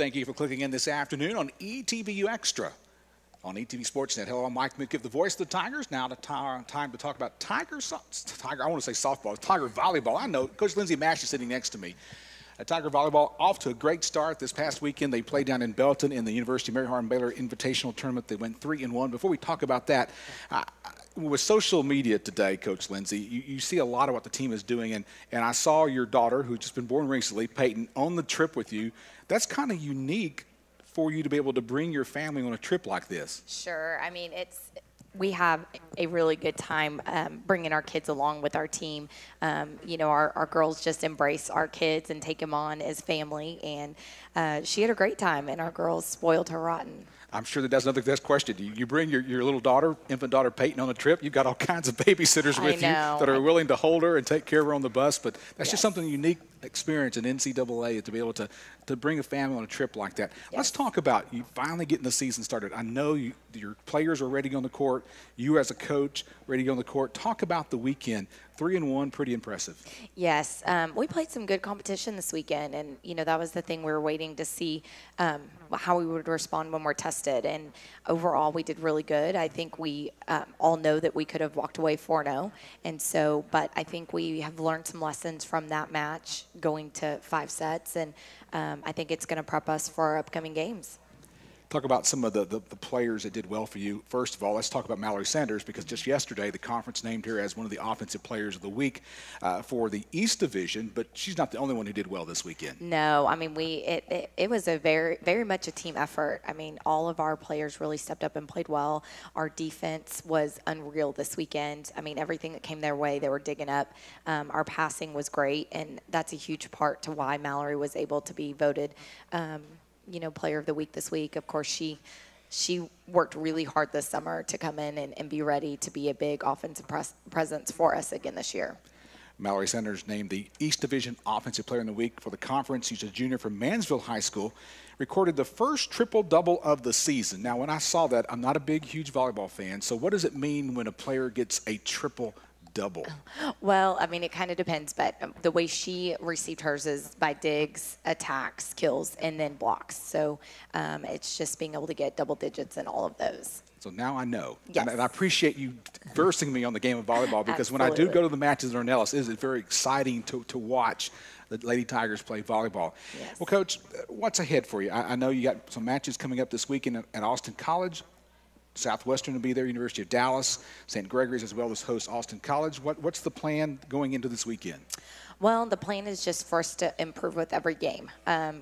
Thank you for clicking in this afternoon on ETBU Extra on ETV Sportsnet. Hello, I'm Mike Mick, the voice of the Tigers. Now the time to talk about I want to say softball, Tiger volleyball. I know Coach Lyndsay Mashe is sitting next to me. Tiger volleyball off to a great start this past weekend. They played down in Belton in the University of Mary Hardin-Baylor Invitational Tournament. They went 3-1. Before we talk about that, with social media today, Coach Lyndsay, you see a lot of what the team is doing, and I saw your daughter, who's just been born recently, Peyton, on the trip with you. That's kind of unique for you to be able to bring your family on a trip like this. Sure. I mean, we have a really good time bringing our kids along with our team. You know, our girls just embrace our kids and take them on as family, and she had a great time, and our girls spoiled her rotten. I'm sure that's another question. You bring your little daughter, infant daughter Peyton, on the trip. You've got all kinds of babysitters with you that are willing to hold her and take care of her on the bus. But that's just something unique experience in NCAA to be able to bring a family on a trip like that. Yes. Let's talk about you finally getting the season started. I know your players are ready on the court. You as a coach ready on the court. Talk about the weekend. 3-1, pretty impressive. Yes, we played some good competition this weekend, and you know that was the thing we were waiting to see how we would respond when we're tested. And overall, we did really good. I think we all know that we could have walked away 4-0, and so, but I think we have learned some lessons from that match, going to 5 sets, and I think it's going to prep us for our upcoming games. Talk about some of the players that did well for you. First of all, let's talk about Mallory Sanders, because just yesterday the conference named her as one of the offensive players of the week for the East Division, but she's not the only one who did well this weekend. No, I mean, it was a very much a team effort. I mean, all of our players really stepped up and played well. Our defense was unreal this weekend. I mean, everything that came their way, they were digging up. Our passing was great, and that's a huge part to why Mallory was able to be voted player of the week this week. Of course, she worked really hard this summer to come in and be ready to be a big offensive presence for us again this year. Mallory Sanders named the East Division Offensive Player in the Week for the conference. She's a junior from Mansville High School. Recorded the first triple-double of the season. Now, when I saw that, I'm not a huge volleyball fan, so what does it mean when a player gets a triple-double? Well, I mean, it kind of depends, but the way she received hers is by digs, attacks, kills, and then blocks. So it's just being able to get double digits in all of those. So now I know. Yes. And I appreciate you versing me on the game of volleyball, because when I do go to the matches in Ornelas, it is very exciting to watch the Lady Tigers play volleyball. Yes. Well, Coach, what's ahead for you? I know you got some matches coming up this weekend at Austin College. Southwestern will be there, University of Dallas, St. Gregory's, as well as host Austin College. What's the plan going into this weekend? Well, the plan is just for us to improve with every game.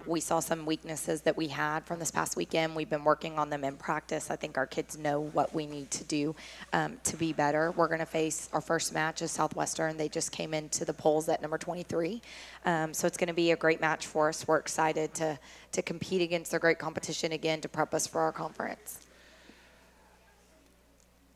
We saw some weaknesses that we had from this past weekend. We've been working on them in practice. I think our kids know what we need to do to be better. We're going to face our first match as Southwestern. They just came into the polls at number 23. So it's going to be a great match for us. We're excited to compete against their great competition again to prep us for our conference.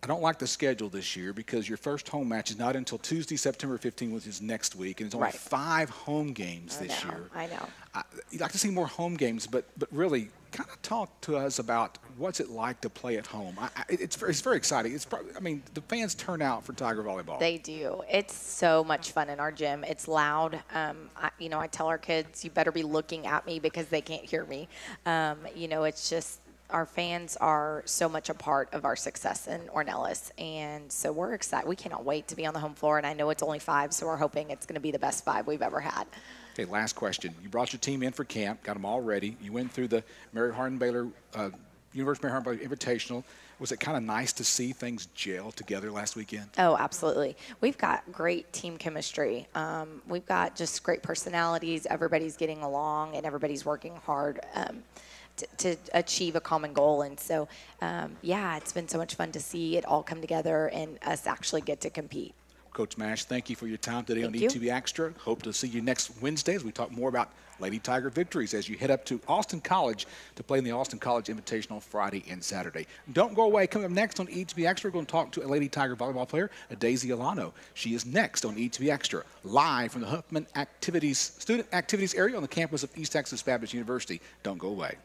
I don't like the schedule this year, because your first home match is not until Tuesday, September 15th, which is next week, and it's only 5 home games this year. I know. You'd like to see more home games, but really kind of talk to us about what's it like to play at home. It's very exciting. I mean, the fans turn out for Tiger volleyball. They do. It's so much fun in our gym. It's loud. I tell our kids, you better be looking at me because they can't hear me. It's just, our fans are so much a part of our success in Ornelas, and so we're excited. We cannot wait to be on the home floor, and I know it's only 5, so we're hoping it's going to be the best 5 we've ever had. Okay, last question. You brought your team in for camp, got them all ready. You went through the Mary Hardin-Baylor, University of Mary Hardin-Baylor Invitational. Was it kind of nice to see things gel together last weekend? Oh, absolutely. We've got great team chemistry. We've got just great personalities. Everybody's getting along, and everybody's working hard to achieve a common goal. And so, it's been so much fun to see it all come together and us actually get to compete. Coach Mashe, thank you for your time today on ETV Extra. Hope to see you next Wednesday as we talk more about Lady Tiger victories as you head up to Austin College to play in the Austin College Invitational Friday and Saturday. Don't go away. Coming up next on ETV Extra, we're going to talk to a Lady Tiger volleyball player, Daisy Alano. She is next on ETV Extra, live from the Huffman Student Activities area on the campus of East Texas Baptist University. Don't go away.